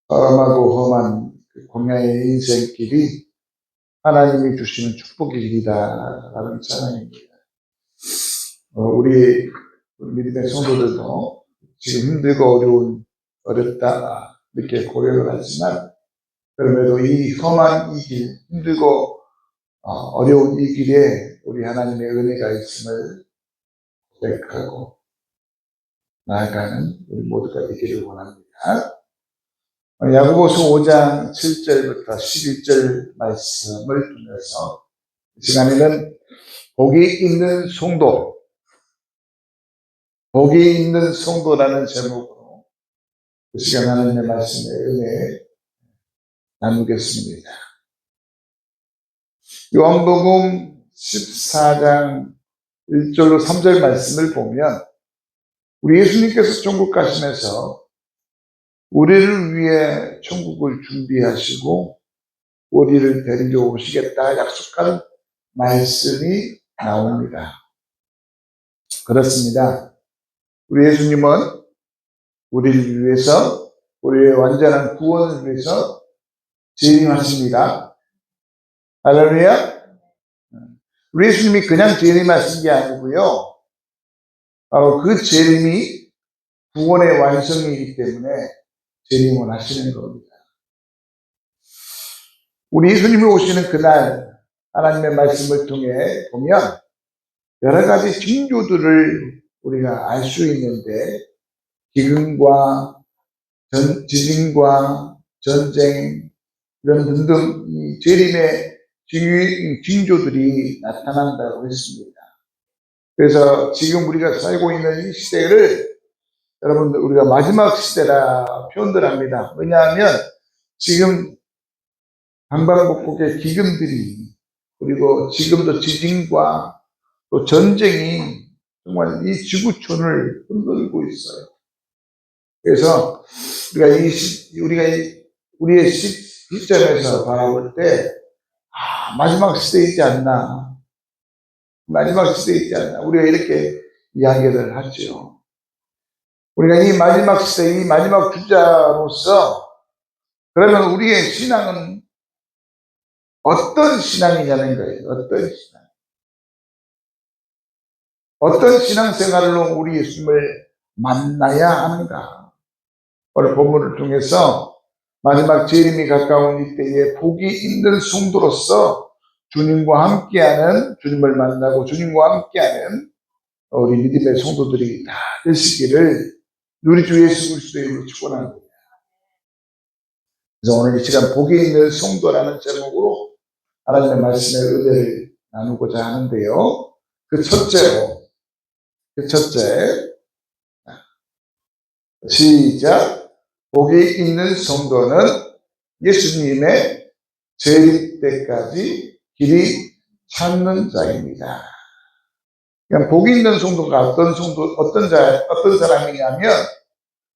험하고 험한 그 광야의 인생길이 하나님이 주시는 축복의 길이다라는 찬양입니다. 우리 믿음의 성도들도 지금 힘들고 어렵다 이렇게 고백을 하지만, 그럼에도 이 험한 이 길, 힘들고 어려운 이 길에 우리 하나님의 은혜가 있음을 고백하고 나아가는 우리 모두가 되기를 원합니다. 야고보서 5장 7절부터 11절 말씀을 통해서 이 시간에는 복이 있는 성도라는 제목으로 이 시간 하나님의 말씀의 은혜 나누겠습니다. 요한복음 14장 1절로 3절 말씀을 보면, 우리 예수님께서 천국 가시면서 우리를 위해 천국을 준비하시고 우리를 데리러 오시겠다 약속한 말씀이 나옵니다. 그렇습니다. 우리 예수님은 우리를 위해서, 우리의 완전한 구원을 위해서 재림하십니다. 할렐루야. 우리 예수님이 그냥 재림하신 게 아니고요, 바로 그 재림이 구원의 완성이기 때문에 재림을 하시는 겁니다. 우리 예수님이 오시는 그날 하나님의 말씀을 통해 보면 여러 가지 징조들을 우리가 알 수 있는데, 기근과 지진과 전쟁 이런 등등 재림의 징조들이 나타난다고 했습니다. 그래서 지금 우리가 살고 있는 이 시대를 여러분들 우리가 마지막 시대라 표현들 합니다. 왜냐하면 지금 방방곡곡의 기근들이, 그리고 지금도 지진과 또 전쟁이 정말 이 지구촌을 흔들고 있어요. 그래서 우리의 시점에서 바라볼 때 마지막 시대이지 않나, 우리가 이렇게 이야기를 하죠. 우리가 이 마지막 시대, 이 마지막 주자로서 그러면 우리의 신앙은 어떤 신앙이냐는 거예요. 어떤 신앙생활로 우리 예수님을 만나야 하는가. 오늘 본문을 통해서 마지막 재림이 가까운 이때에 복이 있는 성도로서 주님을 만나고 주님과 함께하는 우리 믿음의 성도들이 다 되시기를 우리 주 예수 그리스도의 이름으로 축원합니다. 그래서 오늘 이 시간 복이 있는 성도라는 제목으로 하나님의 말씀의 은혜를 나누고자 하는데요. 그 첫째, 시작. 복이 있는 성도는 예수님의 재림 때까지 길이 찾는 자입니다. 그러니까 복이 있는 성도가 어떤 사람이냐면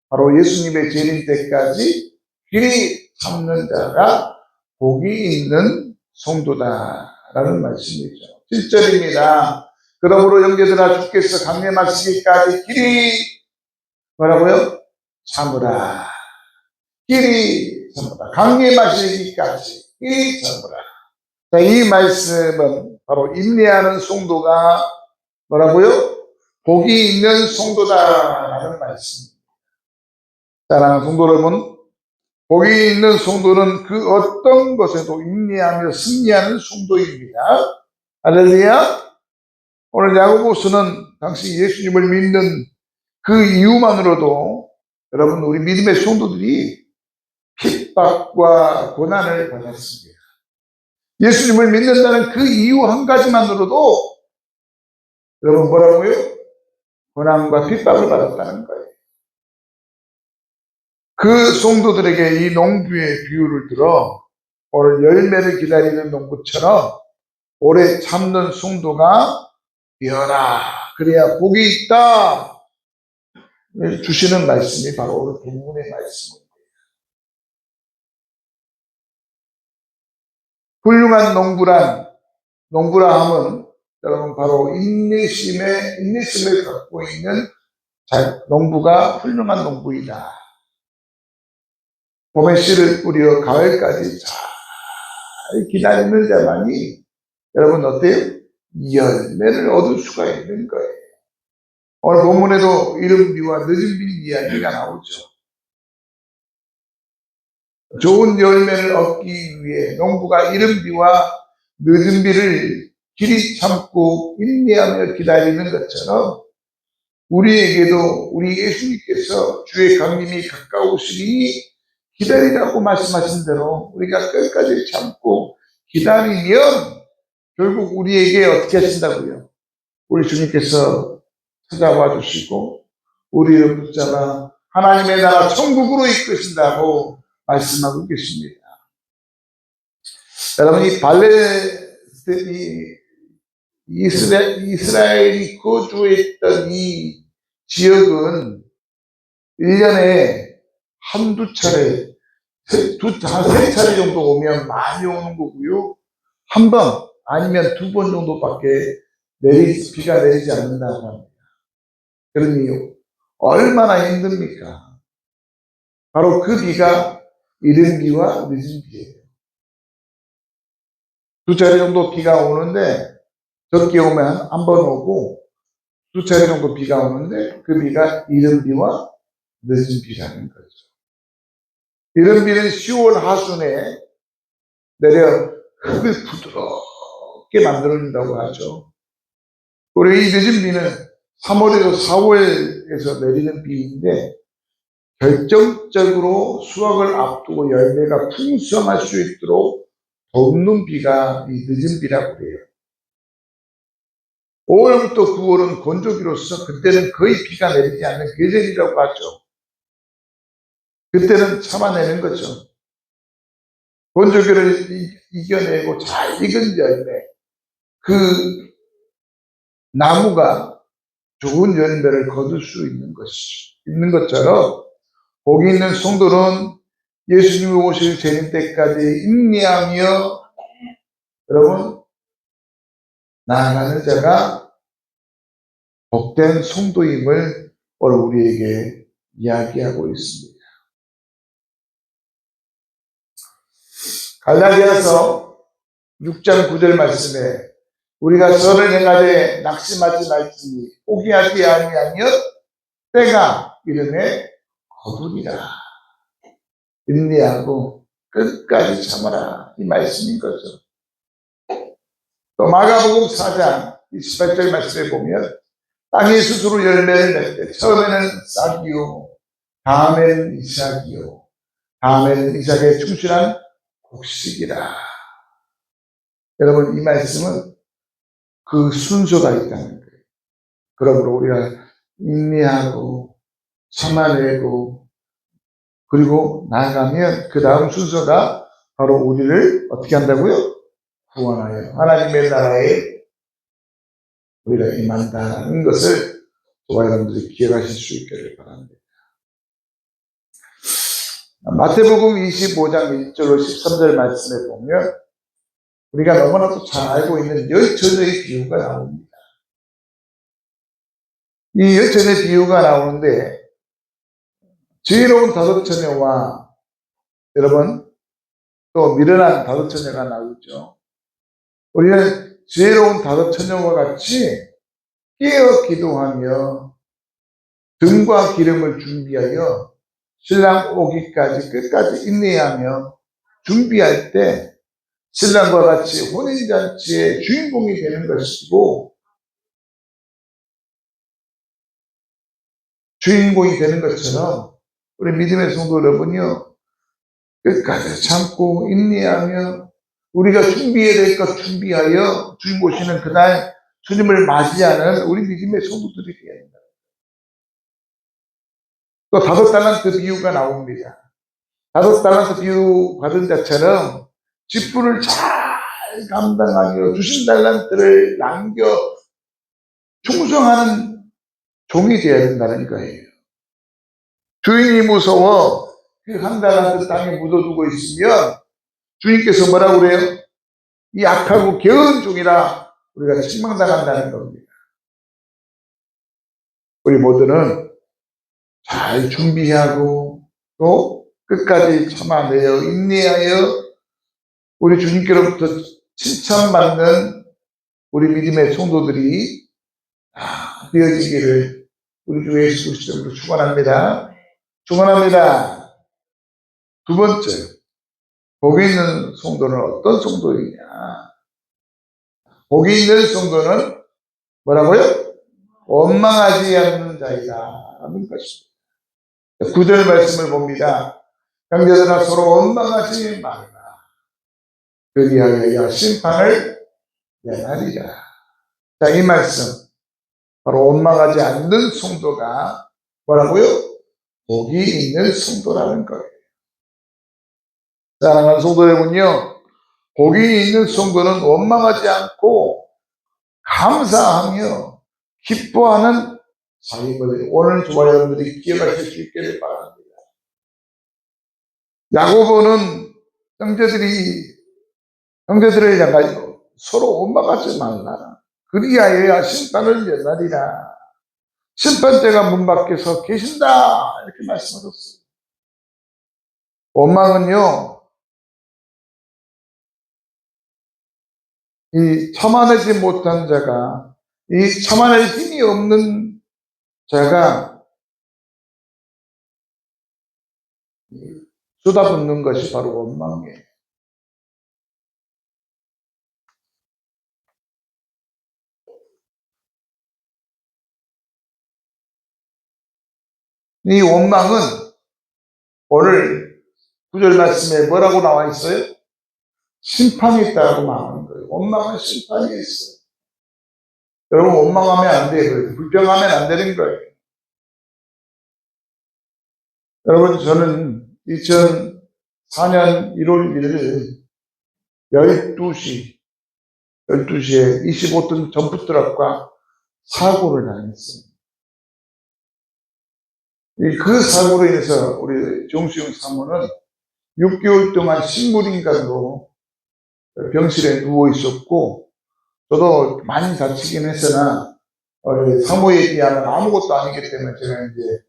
바로 예수님의 재림 때까지 길이 찾는 자가 복이 있는 성도다라는 말씀이죠. 7절입니다. 그러므로 형제들아, 주께서 강림하시기까지 길이 뭐라고요? 참으라. 강림하시기까지 길이 참으라. 자, 이 말씀은 바로 인내하는 성도가 뭐라고요? 복이 있는 성도다라는 말씀입니다. 사랑하는 성도 여러분, 복이 있는 성도는 그 어떤 것에도 인내하며 승리하는 성도입니다. 할렐루야. 오늘 야고보서는 당시 예수님을 믿는 그 이유만으로도 여러분, 우리 믿음의 성도들이 핍박과 고난을 받았습니다. 예수님을 믿는다는 그 이유 한 가지만으로도 여러분 뭐라고요? 고난과 핍박을 받았다는 거예요. 그 성도들에게 이 농부의 비유를 들어 오늘 열매를 기다리는 농부처럼 오래 참는 성도가 되어라. 그래야 복이 있다. 주시는 말씀이 바로 오늘 본문의 말씀입니다. 훌륭한 농부라 함은 여러분 바로 인내심을 갖고 있는 농부가 훌륭한 농부이다. 봄에 씨를 뿌려 가을까지 잘 기다리는 자만이 여러분 어때요? 열매를 얻을 수가 있는 거예요. 오늘 본문에도 이른 비와 늦은 비 이야기가 나오죠. 좋은 열매를 얻기 위해 농부가 이른 비와 늦은 비를 길이 참고 인내하며 기다리는 것처럼 우리에게도 우리 예수님께서 주의 강림이 가까우시니 기다리라고 말씀하신 대로 우리가 끝까지 참고 기다리면 결국 우리에게 어떻게 하신다고요? 우리 주님께서 찾아와 주시고 우리를 붙잡아 하나님의 나라 천국으로 이끄신다고 말씀하고 계십니다. 여러분, 이 발레스틴이 이스라엘이 거주했던 이 지역은 1년에 한두 차례, 세 차례 정도 오면 많이 오는 거고요. 한 번 아니면 2번 정도밖에 비가 내리지 않는다고 합니다. 그러니 얼마나 힘듭니까? 바로 그 비가 이른 비와 늦은 비예요. 2차례 정도 비가 오는데 적게 오면 한 번 오고 2차례 정도 비가 오는데 그 비가 이른 비와 늦은 비라는 거죠. 이른 비는 10월 하순에 내려 흙을 부드럽게 만들어준다고 하죠. 그리고 이 늦은 비는 3월에서 4월에서 내리는 비인데 결정적으로 수확을 앞두고 열매가 풍성할 수 있도록 돕는 비가 이 늦은 비라고 해요. 5월부터 9월은 건조기로서 그때는 거의 비가 내리지 않는 계절이라고 하죠. 그때는 참아내는 거죠. 건조기를 이겨내고 잘 익은 열매, 그 나무가 좋은 열매를 거둘 수 있는 것처럼 복이 있는 성도는 예수님이 오실 재림 때까지 인내하며 여러분 나아가는 자가 복된 성도임을 오늘 우리에게 이야기하고 있습니다. 갈라디아서 6장 9절 말씀에 우리가 저를 행하되 낙심하지 말지니 포기하지 아니하며 때가 이름에 거두리라. 인내하고 끝까지 참아라. 이 말씀인 거죠. 또 마가복음 4장 28절 말씀에 보면 땅이 스스로 열매를 낼 때 처음에는 싹이요 다음에는 이삭이요 다음에는 이삭의 충실한 곡식이라. 여러분, 이 말씀은 그 순서가 있다는 거예요. 그러므로 우리가 인내하고 참아내고 그리고 나아가면 그 다음 순서가 바로 우리를 어떻게 한다고요? 구원하여 하나님의 나라에 우리가 임한다는 것을 저와 여러분들이 기억하실 수 있기를 바랍니다. 마태복음 25장 1절로 13절 말씀에 보면 우리가 너무나도 잘 알고 있는 열처녀의 비유가 나옵니다. 이 열처녀의 비유가 나오는데 지혜로운 다섯 처녀와 여러분 또 미련한 다섯 처녀가 나오죠. 우리는 지혜로운 다섯 처녀와 같이 깨어 기도하며 등과 기름을 준비하여 신랑 오기까지 끝까지 인내하며 준비할 때 신랑과 같이 혼인잔치의 주인공이 되는 것이고 주인공이 되는 것처럼 우리 믿음의 성도 여러분이요 끝까지 참고 인내하며 우리가 준비해야 될 것 준비하여 주님 오시는 그날 주님을 맞이하는 우리 믿음의 성도들이 되어야 합니다. 또 5달란트 비유가 나옵니다. 5달란트 비유 받은 자처럼 직분을 잘 감당하며 주신 달란트를 남겨 충성하는 종이 되어야 된다는 거예요. 주인이 무서워 그 1달란트 땅에 묻어두고 있으면 주인께서 뭐라고 그래요? 이 악하고 게으른 종이라 우리가 실망당한다는 겁니다. 우리 모두는 잘 준비하고 또 끝까지 참아내어 인내하여 우리 주님께로부터 칭찬받는 우리 믿음의 성도들이 되어지기를 우리 주 예수 그리스도로 축원합니다. 축원합니다. 두 번째, 복이 있는 성도는 어떤 성도이냐? 복이 있는 성도는 뭐라고요? 원망하지 않는 자이다 하는 것입니다. 9절 말씀을 봅니다. 형제들아 서로 원망하지 말라. 그리하여 심판을 면하리라. 자, 이 말씀 바로 원망하지 않는 성도가 뭐라고요? 복이 있는 성도라는 거예요. 사랑하는 성도 여러분요, 복이 있는 성도는 원망하지 않고 감사하며 기뻐하는 자기들. 오늘 저와 여러분들이 기억하실 수 있기를 바랍니다. 야고보는 형제들을 향하여 서로 원망하지 말라. 그리하여야 심판을 면하리라. 심판대가 문 밖에서 계신다. 이렇게 말씀하셨어요. 원망은요, 이 참아내지 못한 자가, 이 참아낼 힘이 없는 자가 쏟아붓는 것이 바로 원망이에요. 이 원망은 오늘 9절 말씀에 뭐라고 나와 있어요? 심판이 있다고 말하는 거예요. 원망은 심판이 있어요. 여러분, 원망하면 안 돼요. 불평하면 안 되는 거예요. 여러분, 저는 2004년 1월 1일 12시에 25톤 점프트럭과 사고를 당했어요. 그 사고로 인해서 우리 정수영 사모는 6개월 동안 식물인간으로 병실에 누워 있었고, 저도 많이 다치긴 했으나 사모에 비하면 아무것도 아니기 때문에 제가 이제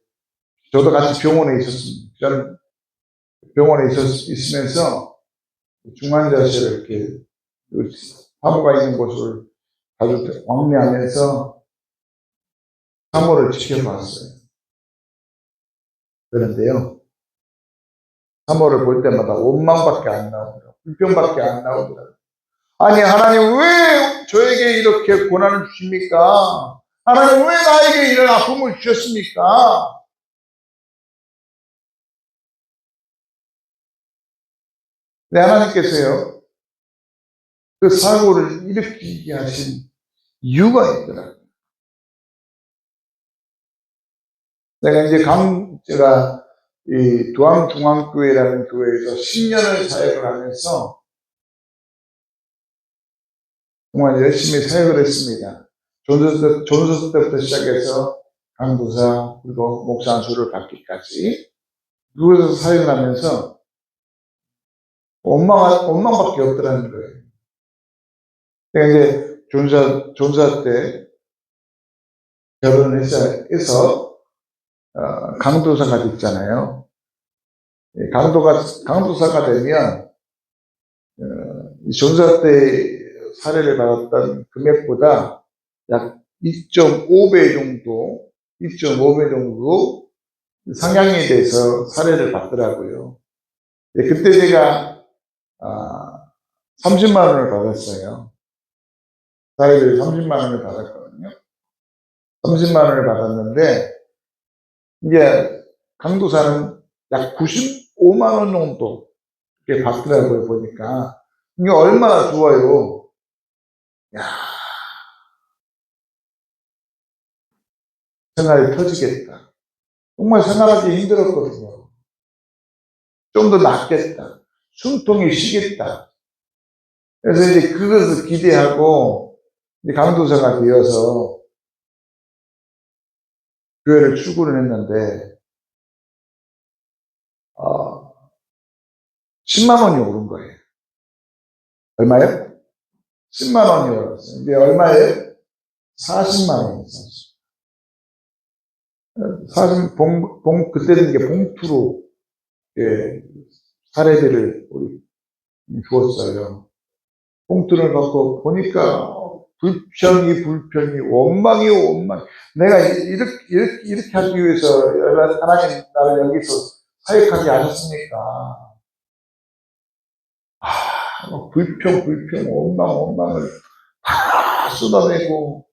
저도 같이 병원에 있었습니다. 저는 병원에 있으면서 중환자실을 이렇게 사모가 있는 곳을 자주 왕래하면서 사모를 지켜봤어요. 그런데요, 사모를 볼 때마다 원망밖에 안 나오더라고요. 불평밖에 안 나오더라고요. 아니, 하나님 왜 저에게 이렇게 고난을 주십니까? 하나님 왜 나에게 이런 아픔을 주셨습니까? 네, 하나님께서요, 그 사고를 일으키게 하신 이유가 있더라고요. 제가 이 두암중앙교회라는 교회에서 10년을 사역을 하면서 정말 열심히 사역을 했습니다. 존서스 때부터 시작해서 강도사 그리고 목사 안수를 받기까지 그곳에서 사역을 하면서 원망밖에 없더라는 거예요. 제가 이제 존사 때 결혼을 해서 강도사가 됐잖아요. 강도사가 되면 존사 때 사례를 받았던 금액보다 약 2.5배 정도 상향이 돼서 사례를 받더라고요. 그때 제가 30만 원을 받았어요. 사례를 30만 원을 받았거든요. 30만 원을 받았는데 이제 강도사는 약 95만 원 정도 이렇게 받더라고요. 보니까 이게 얼마나 좋아요. 야, 생활이 터지겠다. 정말 생활하기 힘들었거든요. 좀 더 낫겠다. 숨통이 쉬겠다. 그래서 이제 그것을 기대하고 이제 강도사가 되어서 교회를 출근을 했는데 10만 원이 오른 거예요. 얼마요? 10만 원이 올랐어요. 이게 얼마예요? 40만 원이에요. 40. 그때는 이게 봉투로 예, 사례들을 우리 주었어요. 봉투를 받고 보니까 불평이 원망이 원망. 내가 이렇게 하기 위해서 하나님 나를 여기서 사역하게 하셨으니까. 불평, 원망을 다 쏟아내고.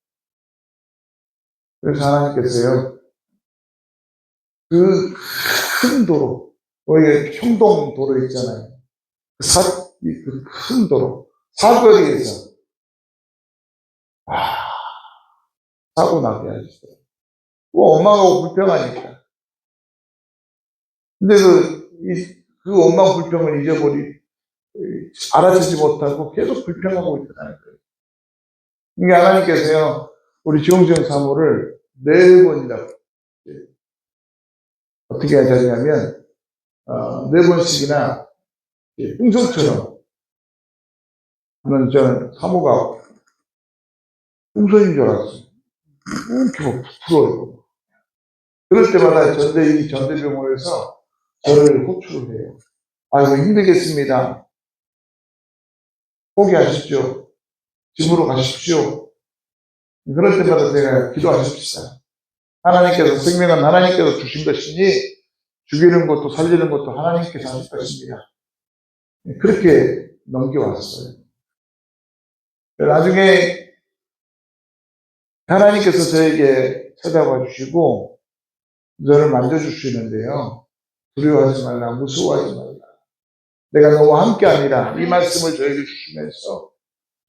그래서 하나님께서요, 그 큰 도로, 우리 평동 도로 있잖아요. 그 큰 도로, 사거리에서, 사고 나게 하셨어요. 원망하고 불평하니까. 근데 그 원망 불평을 알아채지 못하고 계속 불평하고 있다는 거예요. 이게 하나님께서요, 우리 지용정 사모를 4번이나, 어떻게 하셨냐면, 4번씩이나, 풍선처럼, 저는 사모가 풍선인 줄 알았어요. 이렇게 부풀어요. 그럴 때마다 전대병원에서 저를 호출을 해요. 아이고, 힘들겠습니다. 포기하십시오. 집으로 가십시오. 그럴 때마다 제가 기도하십시다. 하나님께서, 생명은 하나님께서 주신 것이니 죽이는 것도 살리는 것도 하나님께서 하실 것입니다. 그렇게 넘겨왔어요. 나중에 하나님께서 저에게 찾아와 주시고 저를 만져주시는데요. 두려워하지 말라, 무서워하지 말라. 내가 너와 함께 아니라, 이 말씀을 저에게 주시면서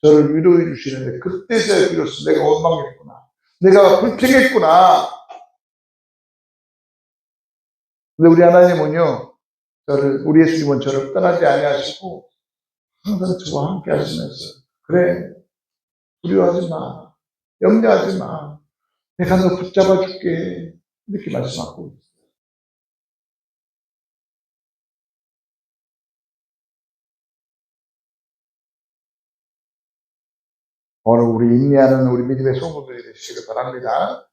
저를 위로해 주시는데, 그때서야 비로소 내가 원망했구나, 내가 불평했구나. 근데 우리 하나님은요, 우리 예수님은 저를 떠나지 아니하시고 항상 저와 함께 하시면서, 그래, 두려워하지 마, 염려하지 마, 내가 너 붙잡아 줄게, 이렇게 말씀하고 있어요. 오늘 우리 인내하는 우리 믿음의 성도들이 되시길 바랍니다.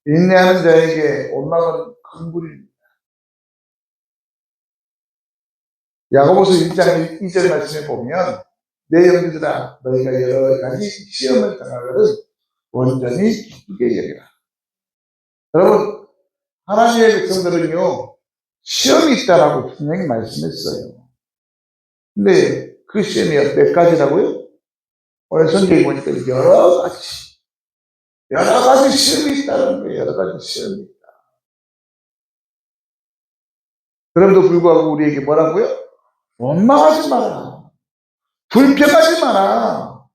인내하는 자에게 원망은 큰 불입니다. 야고보서 1장 2절 말씀에 보면, 내 형제들아, 너희가 여러 가지 시험을 당하거든 온전히 기쁘게 여기라. 여러분, 하나님의 백성들은요, 시험이 있다라고 분명히 말씀했어요. 근데 그 시험이 몇 가지라고요? 오늘 성경에 보니까 여러 가지 시험이 있다는 거예요. 여러 가지 시험이 있다. 그럼에도 불구하고 우리에게 뭐라고요? 원망하지 마라. 불평하지 마라.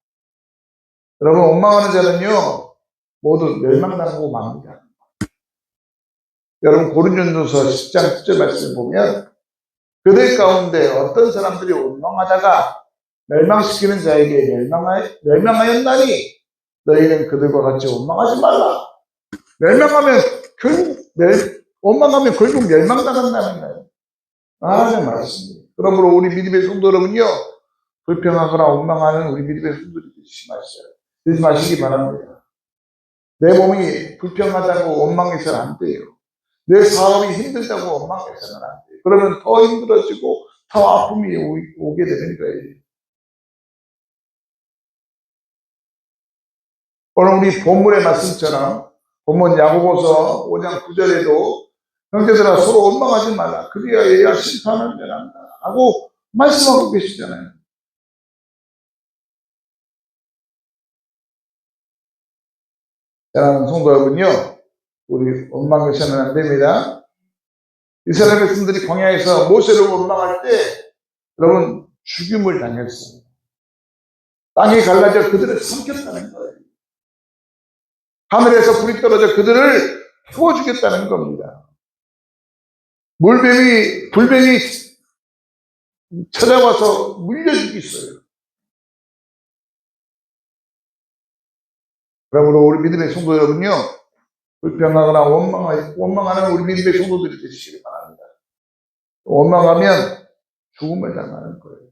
여러분, 원망하는 자는요, 모두 멸망당하고 맙니다. 여러분, 고린도전서 10장 10절 말씀을 보면, 그들 가운데 어떤 사람들이 원망하다가 멸망시키는 자에게 멸망하였나니 너희는 그들과 같이 원망하지 말라. 원망하면 결국 멸망당한다는 거예요. 하나님의 말씀입니다. 그러므로 우리 믿음의 성도 여러분요, 불평하거나 원망하는 우리 믿음의 성도들이 되지 마시기 바랍니다. 내 몸이 불평하다고 원망해서는 안 돼요. 내 사업이 힘들다고 원망해서는 안 돼요. 그러면 더 힘들어지고 더 아픔이 오게 되는 거예요. 오늘 우리 본문의 말씀처럼, 본문 야고보서 5장 9절에도 형제들아 서로 원망하지 말라. 그리하여 심판을 면한다 하고 말씀하고 계시잖아요. 사랑하는 성도 여러분요, 우리 원망해서는 안 됩니다. 이스라엘 백성들이 광야에서 모세를 원망할 때 여러분 죽임을 당했어요. 땅이 갈라져 그들을 삼켰다는 거예요. 하늘에서 불이 떨어져 그들을 태워주겠다는 겁니다. 불뱀이 찾아와서 물려주겠어요. 그러므로 우리 믿음의 성도 여러분요, 불평하거나 원망하는 우리 믿음의 성도들이 되시기 바랍니다. 원망하면 죽음을 당하는 거예요.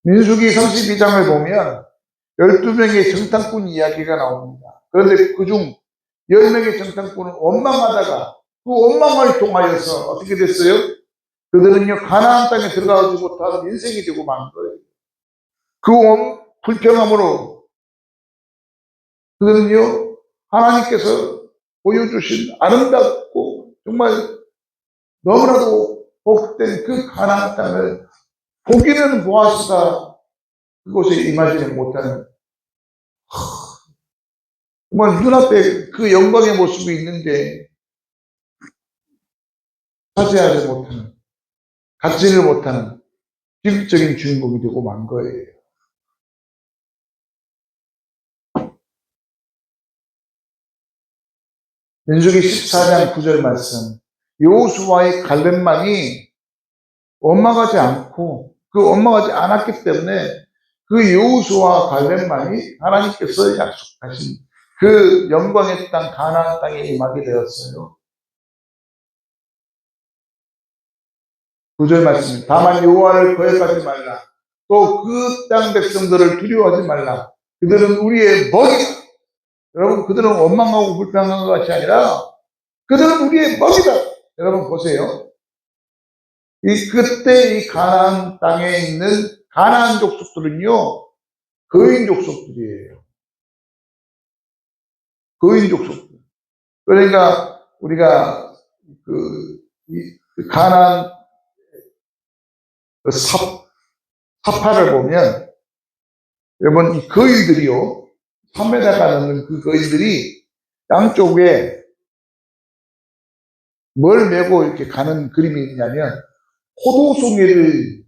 민수기 32장을 보면 12명의 정탐꾼 이야기가 나옵니다. 그런데 그중 10명의 정탐꾼은 원망하다가 그 원망을 통하여서 어떻게 됐어요? 그들은요, 가나안 땅에 들어가지 못한 인생이 되고 만 거예요. 그 불평함으로 그들은요, 하나님께서 보여주신 아름답고 정말 너무나도 복된 그 가나안 땅을 보기는 보았으나 그곳에 임하지는 못하는, 정말 눈앞에 그 영광의 모습이 있는데 차지하지 못하는, 갖지를 못하는 비극적인 주인공이 되고 만 거예요. 민수기 14장 9절 말씀, 여호수아의 갈렙만이 원망하지 않고, 그 원망하지 않았기 때문에 그 여호수아 갈렙만이 하나님께서 약속하신 그 영광의 땅 가나안 땅에 임하게 되었어요. 9절 말씀, 다만 여호와를 거역하지 말라. 또 그 땅 백성들을 두려워하지 말라. 그들은 우리의 먹이다. 여러분, 그들은 원망하고 불평한 것 같이 아니라 그들은 우리의 먹이다. 여러분 보세요. 그때 이 가나안 땅에 있는 가나안 족속들은요, 거인 족속들이에요. 거인 족속들. 그러니까 우리가 그 가나안 그 사파를 보면, 여러분, 이 거인들이요, 3m가 넘는 그 거인들이 양쪽에 뭘 메고 이렇게 가는 그림이 있냐면, 포도송이를,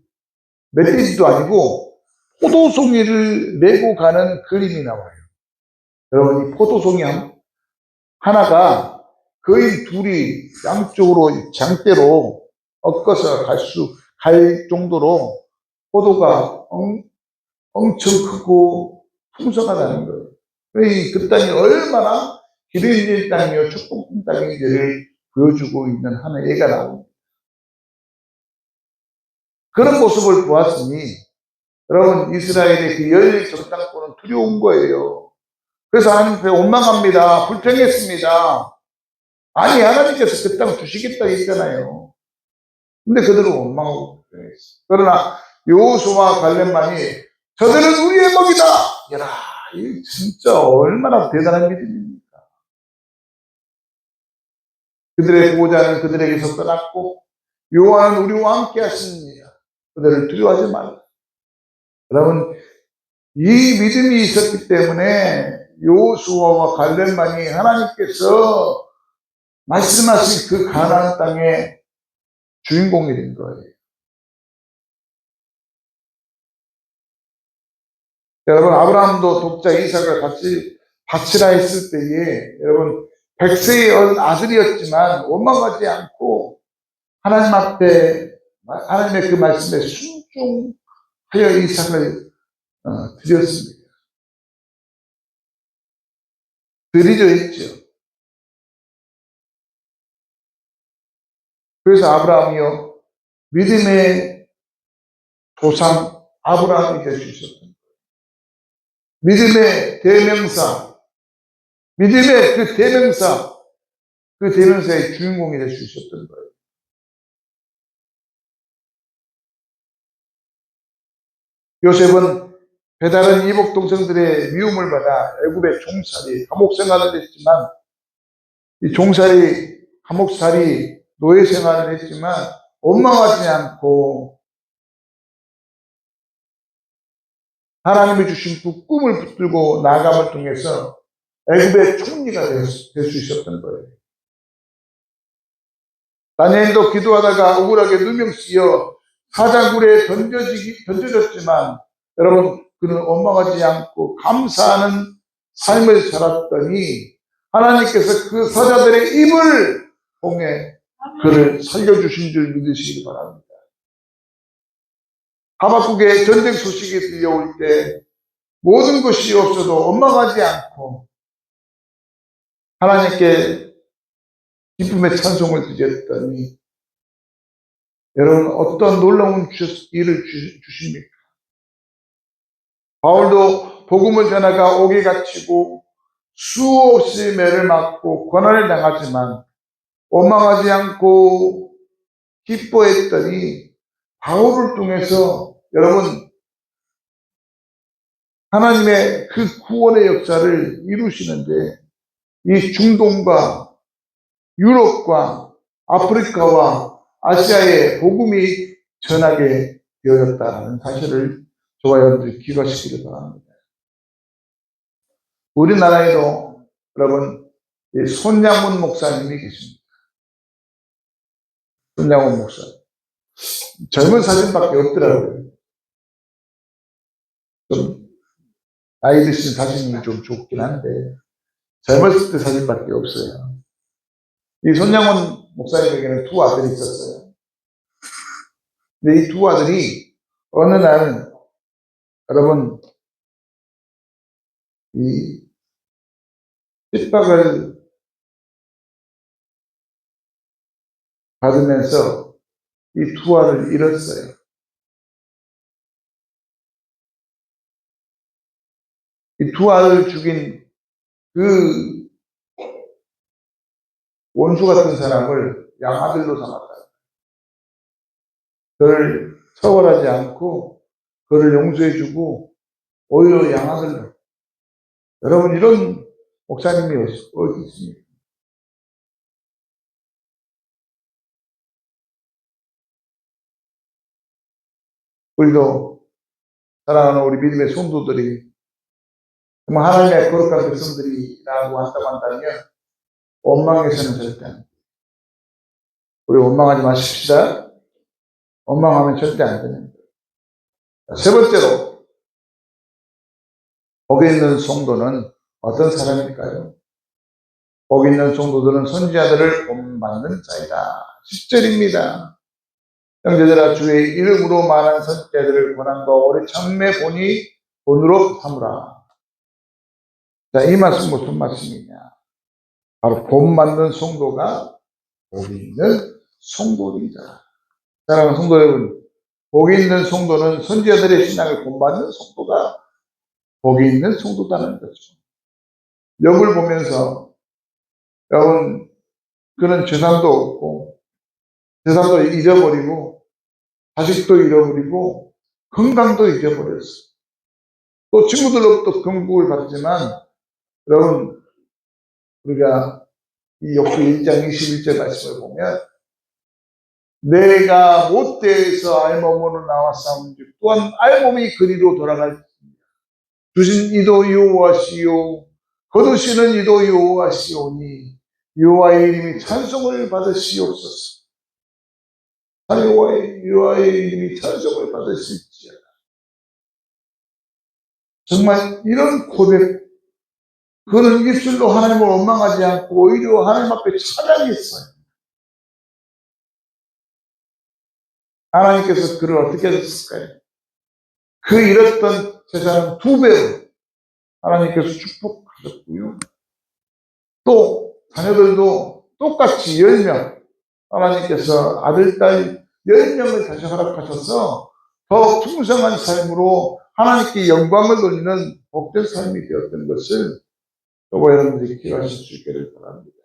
멧돼지도 아니고 포도송이를 메고 가는 그림이 나와요. 여러분, 이 포도송이 하나가 거의 둘이 양쪽으로 장대로 엎어서 갈 정도로 포도가 엄청 크고 풍성하다는 거예요. 그 땅이 얼마나 기름 있는 땅이요, 축복된 땅인지를 보여주고 있는 하나의 예가 나옵니다. 그런 모습을 보았으니 여러분, 이스라엘의 그 열린 정탐꾼은 두려운 거예요. 그래서 하나님께 원망합니다. 불평했습니다. 아니, 하나님께서 그 땅 주시겠다 했잖아요. 근데 그들은 원망하고 불평했어요. 그러나 여호수아와 갈렙만이 저들은 우리의 먹이다. 야, 이 진짜 얼마나 대단한 믿음입니까? 그들의 보호자는 그들에게서 떠났고 여호와는 우리와 함께 하시느니라. 그들을 두려워하지 말라. 여러분, 이 믿음이 있었기 때문에 여호수아와 갈렙만이 하나님께서 말씀하신 그 가나안 땅의 주인공이 된 거예요. 여러분, 아브라함도 독자 이삭을 같이 바치라 했을 때에 여러분 100세의 어린 아들이었지만 원망하지 않고 하나님 앞에 하나님의 그 말씀에 순종하여 이삭을 드렸습니다. 드리려 했죠. 그래서 아브라함이요, 믿음의 조상 아브라함이 되주셨던 거예요. 믿음의 대명사, 믿음의 그 대명사, 그 대명사의 주인공이 되주셨던 거예요. 요셉은 배다른 이복 동생들의 미움을 받아 애굽의 종살이, 감옥 생활을 했지만, 이 종살이, 감옥살이, 노예 생활을 했지만 원망하지 않고 하나님이 주신 그 꿈을 붙들고 나아감을 통해서 애굽의 총리가 될 수 있었던 거예요. 다니엘도 기도하다가 억울하게 누명 쓰여 사자굴에 던져졌지만 여러분, 그는 원망하지 않고 감사하는 삶을 살았더니 하나님께서 그 사자들의 입을 통해 그를 살려주신 줄 믿으시기 바랍니다. 하박국의 전쟁 소식이 들려올 때 모든 것이 없어도 원망하지 않고 하나님께 기쁨의 찬송을 드렸더니 여러분, 어떤 놀라운 일을 주십니까? 바울도 복음을 전하다가 옥에 갇히고 수없이 매를 맞고 고난을 당하지만 원망하지 않고 기뻐했더니 바울을 통해서 여러분 하나님의 그 구원의 역사를 이루시는데 이 중동과 유럽과 아프리카와 아시아에 복음이 전하게 되어졌다는 사실을 저와 여러분들이 기억하시기를 바랍니다. 우리나라에도 여러분 손양문 목사님이 계십니다. 손양문 목사. 젊은 사진밖에 없더라고요. 좀 나이 드신 사진이 좀 좋긴 한데 젊었을 때 사진밖에 없어요. 이 손양문 목사님에게는 두 아들이 있었어요. 근데 이 두 아들이 어느 날 여러분 이 핍박을 받으면서 이 두 아들을 잃었어요. 이 두 아들을 죽인 그 원수 같은 사람을 양아들로 삼았다. 그를 처벌하지 않고 그를 용서해주고 오히려 양아들로. 여러분 이런 목사님이 어디 있습니까? 우리도 사랑하는 우리 믿음의 성도들이 정말 하나님의 거룩한 백성들이라고 한다면 원망해서는 절대 안 돼요. 우리 원망하지 마십시다. 원망하면 절대 안 됩니다. 세 번째로 복이 있는 성도는 어떤 사람일까요? 복이 있는 성도들은 선지자들을 본받는 자이다. 10절입니다. 형제들아 주의 이름으로 말한 선지자들을 고난과 오래 참매 보니 본으로 삼으라. 자, 이 말씀 무슨 말씀이냐? 바로 본받는 성도가 복이 있는 성도이다. 사랑하는 성도 여러분, 복이 있는 성도는 선지자들의 신앙을 본받는 성도가 복이 있는 성도다는 거죠. 욥을 보면서 여러분 그는 재산도 없고 재산도 잃어버리고 자식도 잃어버리고 건강도 잃어버렸어. 또 친구들로부터 경국을 받지만 여러분 우리가 이 욥기 1장 21절 말씀을 보면 내가 못대에서 알몸으로 나왔사온즉 또한 알몸이 그리로 돌아갈 주신 이도 여호와시요 거두시는 이도 여호와시오니 여호와의 이름이 찬송을 받으시옵소서. 여호와의 이름이 찬송을 받으실지어다. 정말 이런 고백, 그는 입술로 하나님을 원망하지 않고 오히려 하나님 앞에 찬양했어요. 하나님께서 그를 어떻게 하셨을까요? 그 잃었던 재산은 2배로 하나님께서 축복하셨고요. 또 자녀들도 똑같이 10명 하나님께서 아들, 딸 10명을 다시 허락하셔서 더 풍성한 삶으로 하나님께 영광을 돌리는 복된 삶이 되었던 것을 저와 여러분들이 기억하실 수 있기를 바랍니다.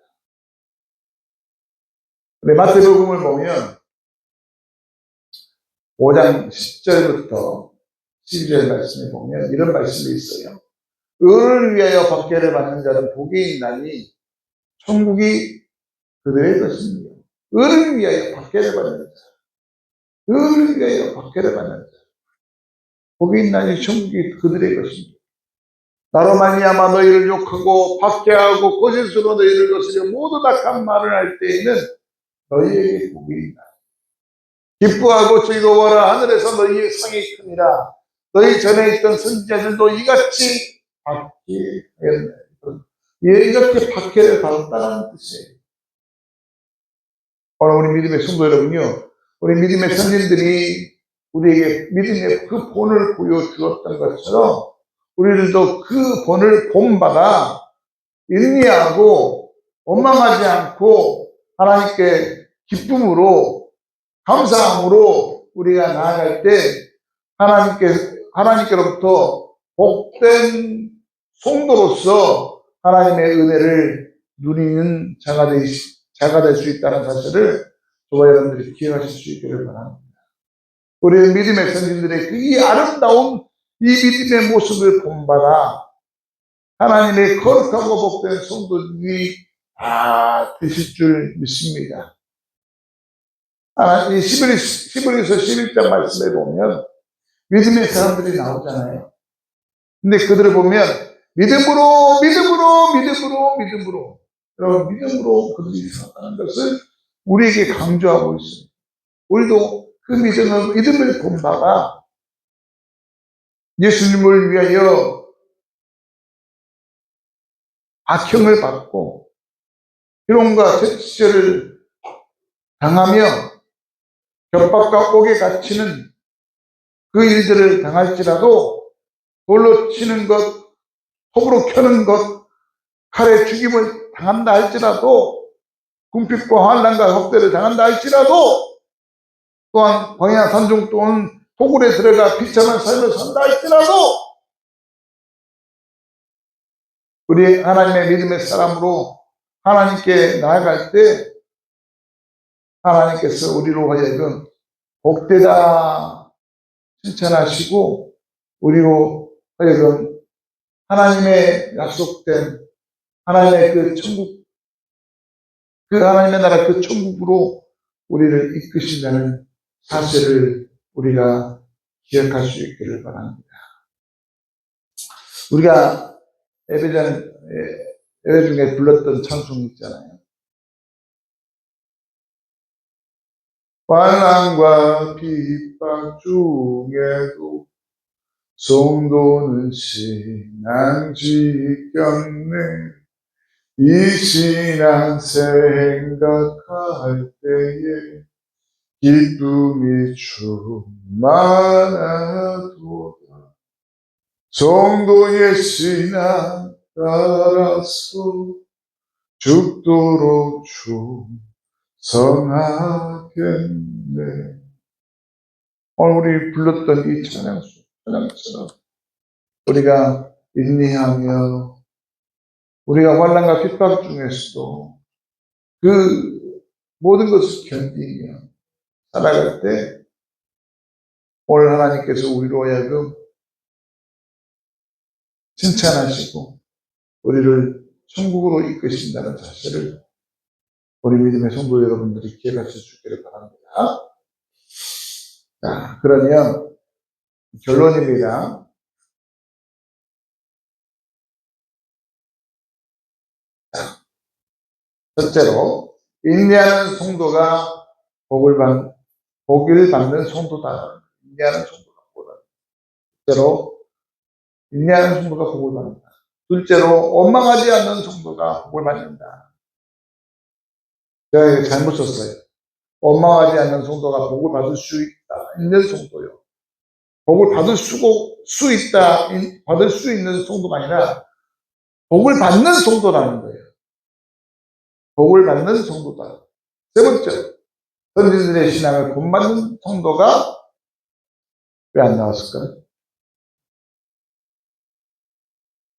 마태복음을 보면 5장 10절부터 12절 말씀에 보면 이런 말씀이 있어요. 의를 위하여 박해를 받는 자는 복이 있나니 천국이 그들의 것입니다. 의를 위하여 박해를 받는 자, 의를 위하여 박해를 받는 자, 복이 있나니 천국이 그들의 것입니다. 나로 말미암아 너희를 욕하고 박해하고 거짓으로 너희를 거스려 모두 악한 말을 할 때에는 너희에게 복이 있나. 기뻐하고 즐거워라. 하늘에서 너희의 상이 크니라. 너희 전에 있던 선지자들도 이같이 박해하였네. 이렇게 박해를 받았다는 뜻이에요. 오늘 우리 믿음의 성도 여러분요, 우리 믿음의 선진들이 우리에게 믿음의 그 본을 보여주었던 것처럼 우리들도 그 본을 본받아 인내하고 원망하지 않고 하나님께 기쁨으로 감사함으로 우리가 나아갈 때 하나님께로부터 복된 성도로서 하나님의 은혜를 누리는 자가 자가 될 수 있다는 사실을 저와 여러분들이 기억하실 수 있기를 바랍니다. 우리 믿음의 선진들의 이 아름다운 이 믿음의 모습을 본받아 하나님의 거룩하고 복된 성도들이 다 되실 줄 믿습니다. 이 시브리서 11장 말씀에 보면 믿음의 사람들이 나오잖아요. 근데 그들을 보면 믿음으로 여러분 믿음으로 그들이 살아가는 것을 우리에게 강조하고 있습니다. 우리도 그 믿음을 본받아 예수님을 위하여 악형을 받고 희롱과 책시를 당하며 협박과 옥에 갇히는 그 일들을 당할지라도 돌로 치는 것, 톱으로 켜는 것, 칼에 죽임을 당한다 할지라도 궁핍과 환난과 혹대를 당한다 할지라도 또한 광야 산중 또는 토굴에 들어가 비참한 삶을 산다 할지라도 우리 하나님의 믿음의 사람으로 하나님께 나아갈 때 하나님께서 우리로 하여금 복되다 칭찬하시고 우리로 하여금 하나님의 약속된 하나님의 그 천국, 그 하나님의 나라 그 천국으로 우리를 이끄신다는 사실을 우리가 기억할 수 있기를 바랍니다. 우리가 예배 중에 불렀던 찬송 있잖아요. 환난과 핍박 중에도 성도는 신앙 지켰네. 이 신앙 생각할 때에 기쁨이 충만하도다. 성도의 신앙 따라서 죽도록 충성하겠네. 오늘 우리 불렀던 이 찬양처럼 우리가 인내하며 우리가 환난과 핍박 중에서도 그 모든 것을 견디며 살아갈 때 오늘 하나님께서 우리로 하여금 칭찬하시고 우리를 천국으로 이끄신다는 사실을 우리 믿음의 성도 여러분들이 기억하실 수 있기를 바랍니다. 자, 그러면 결론입니다. 첫째로 인내하는 성도가 복을 받는 성도다. 인내하는 성도가 복을 받는다. 첫째로 인내하는 성도가 복을 받는다. 둘째로 원망하지 않는 성도가 복을 받는다. 제가 이거 잘못 썼어요. 원망하지 않는 성도가 복을 받을 수 있는 성도요. 복을 받을 수 있는 성도가 아니라 복을 받는 성도라는 거예요. 복을 받는 성도다. 세 번째, 선진들의 신앙을 본받는 성도가 왜 안 나왔을까요?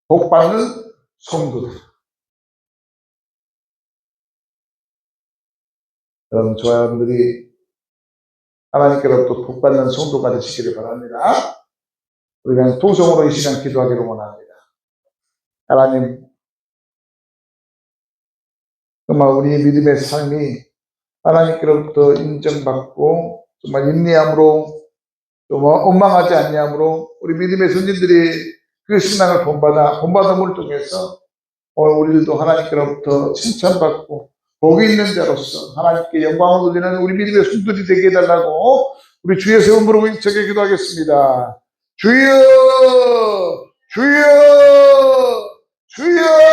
복받는 성도다. 여러분, 저와 여러분들이 하나님께로부터 복받는 성도가 되시기를 바랍니다. 우리가 통성으로 이 시간 기도하기를 원합니다. 하나님, 정말 우리 믿음의 삶이 하나님께로부터 인정받고 정말 인내함으로 정말 원망하지 않냐므로 우리 믿음의 선진들이 그 신앙을 본받음을 통해서 오늘 우리들도 하나님께로부터 칭찬받고 복이 있는 자로서 하나님께 영광을 돌리는 우리 믿음의 손들이 되게 해달라고 우리 주의 세운 부르고 힘차게 기도하겠습니다. 주여 주여 주여